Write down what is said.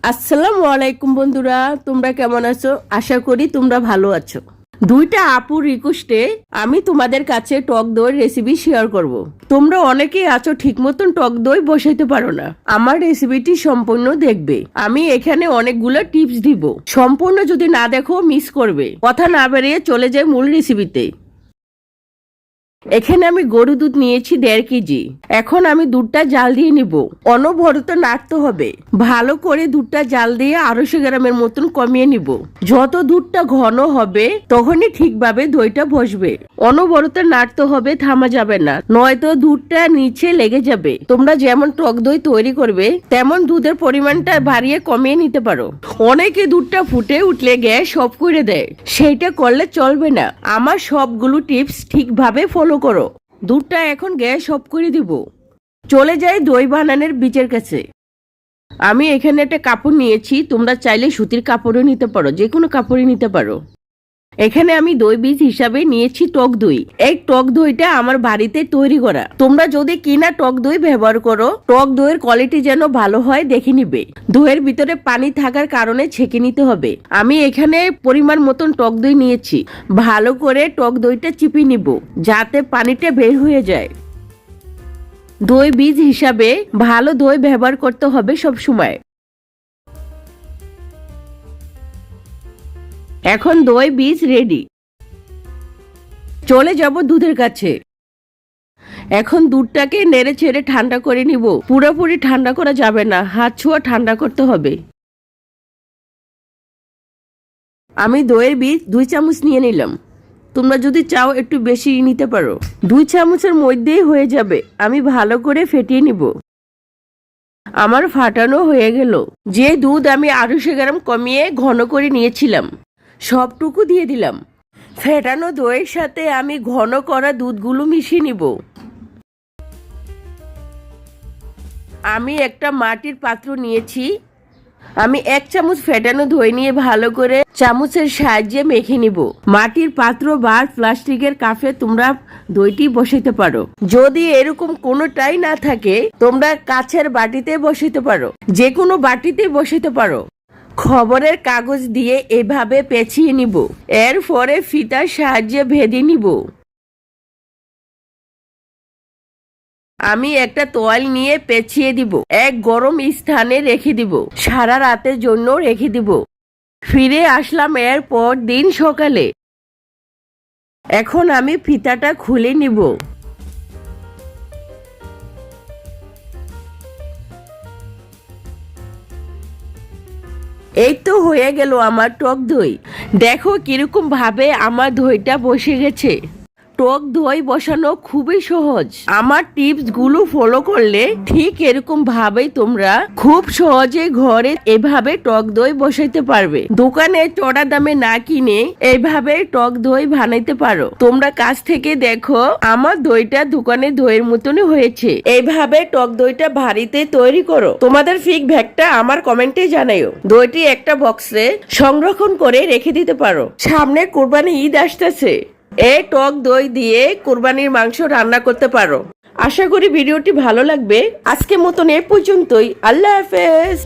আসসালামু আলাইকুম বন্ধুরা, তোমরা কেমন আছো? আশা করি তোমরা ভালো আছো। দুইটা আপুর রিকোয়েস্টে আমি তোমাদের কাছে টক দই রেসিপি শেয়ার করব। তোমরা অনেকেই আছো ঠিক মতন টক দই বসাইতে পারো না। আমার রেসিপিটি সম্পূর্ণ দেখবে। আমি এখানে অনেকগুলো টিপস দিব, সম্পূর্ণ যদি না দেখো মিস করবে। কথা না বেরিয়ে চলে যায় মূল রেসিপিতে। এখানে আমি গরু দুধ নিয়েছি 1.5 কেজি। এখন আমি দুধটা জাল দিয়ে নিব। অনবরত নাড়তে হবে। ভালো করে দুধটা জাল দিয়ে 250 গ্রামের মতন কমিয়ে নিব। যত দুধটা ঘন হবে তখনই ঠিকভাবে দইটা বসবে। অনবরত নাড়তে হবে, থামা যাবে না, নয়তো দুধটা নিচে লেগে যাবে। তোমরা যেমন টক দই তৈরি করবে তেমন দুধের পরিমাণটা বাড়িয়ে কমিয়ে নিতে পারো। অনেকে দুধটা ফুটে উঠলে গ্যাস অফ করে দেয়, সেইটা করলে চলবে না। আমার সবগুলো টিপস ঠিকভাবে ফলো করো। দুধটা এখন গ্যাস অফ করে দিব। চলে যাই দই বানানোর বীজের কাছে। আমি এখানে একটা কাপড় নিয়েছি, তোমরা চাইলে সুতির কাপড়ও নিতে পারো, যে কোনো কাপড়ই নিতে পারো। এখানে আমি দই বীজ হিসাবে নিয়েছি টক দই। এই টক দইটা আমার বাড়িতে তৈরি করা। তোমরা যদি কিনা টক দই ব্যবহার করো, টক দইয়ের কোয়ালিটি যেন ভালো হয় দেখে নিবে। দইয়ের ভিতরে পানি থাকার কারণে ছেঁকে নিতে হবে। আমি এখানে পরিমাণ মতন টক দই নিয়েছি। ভালো করে টক দইটা চিপে নিব যাতে পানিটা বের হয়ে যায়। দই বীজ হিসাবে ভালো দই ব্যবহার করতে হবে সব সময়। এখন দই বীজ রেডি। চলে যাব দুধের কাছে। এখন দুধটাকে নেড়ে ছেড়ে ঠান্ডা করে নিব। পুরোপুরি ঠান্ডা করা যাবে না, হাত ছোঁয়া ঠান্ডা করতে হবে। আমি দইয়ের বীজ 2 চামচ নিয়ে নিলাম। তোমরা যদি চাও একটু বেশি নিতে পারো। 2 চামচের মধ্যেই হয়ে যাবে। আমি ভালো করে ফেটিয়ে নিব। আমার ফাটানো হয়ে গেল। যে দুধ আমি 250 গ্রাম কমিয়ে ঘন করে নিয়েছিলাম সবটুকু দিয়ে দিলাম। ফেটানো দইয়ের সাথে আমি ঘন করা দুধগুলো মিশিয়ে নিব। আমি একটা মাটির পাত্র নিয়েছি। আমি 1 চামচ ফেটানো দই নিয়ে ভালো করে চামচের সাহায্যে মেখে নিব। মাটির পাত্র বা প্লাস্টিকের কাপে তোমরা দইটি বসাইতে পারো। যদি এরকম কোনোটাই না থাকে তোমরা কাচের বাটিতে বসাইতে পারো, যে কোনো বাটিতে বসাইতে পারো। খবরের কাগজ দিয়ে এভাবে পেঁচিয়ে নিব। এরপরে ফিতার সাহায্যে ভেদে নিব। আমি একটা তোয়াল নিয়ে পেঁচিয়ে দিব। এক গরম স্থানে রেখে দিব। সারা রাতের জন্য রেখে দিব। ফিরে আসলাম এর পর দিন সকালে। এখন আমি ফিতাটা খুলে নিব। এই তো হয়ে গেল আমার টক দই। দেখো কিরকম ভাবে আমার দইটা বসে গেছে। টক দই বসানো খুবই সহজ। আমার টিপস গুলো ফলো করলে ঠিক এরকম ভাবেই তোমরা খুব সহজে ঘরে এভাবে টক দই বসাইতে পারবে। দোকানে চড়া দামে না কিনে এইভাবে টক দই বানাইতে পারো। তোমরা কাছ থেকে দেখো আমার দইটা দোকানে দইয়ের মতনই হয়েছে। এইভাবে টক দইটা বাড়িতে তৈরি করো। তোমাদের ফিডব্যাকটা আমার কমেন্টে জানাইও। দইটি একটা বক্সে সংরক্ষণ করে রেখে দিতে পারো। সামনে কোরবানি ঈদ আসতেছে। এই টক দই দিয়ে কোরবানির মাংস রান্না করতে পারো। আশা করি ভিডিওটি ভালো লাগবে। আজকের মতন এ পর্যন্তই। আল্লাহ হাফেজ।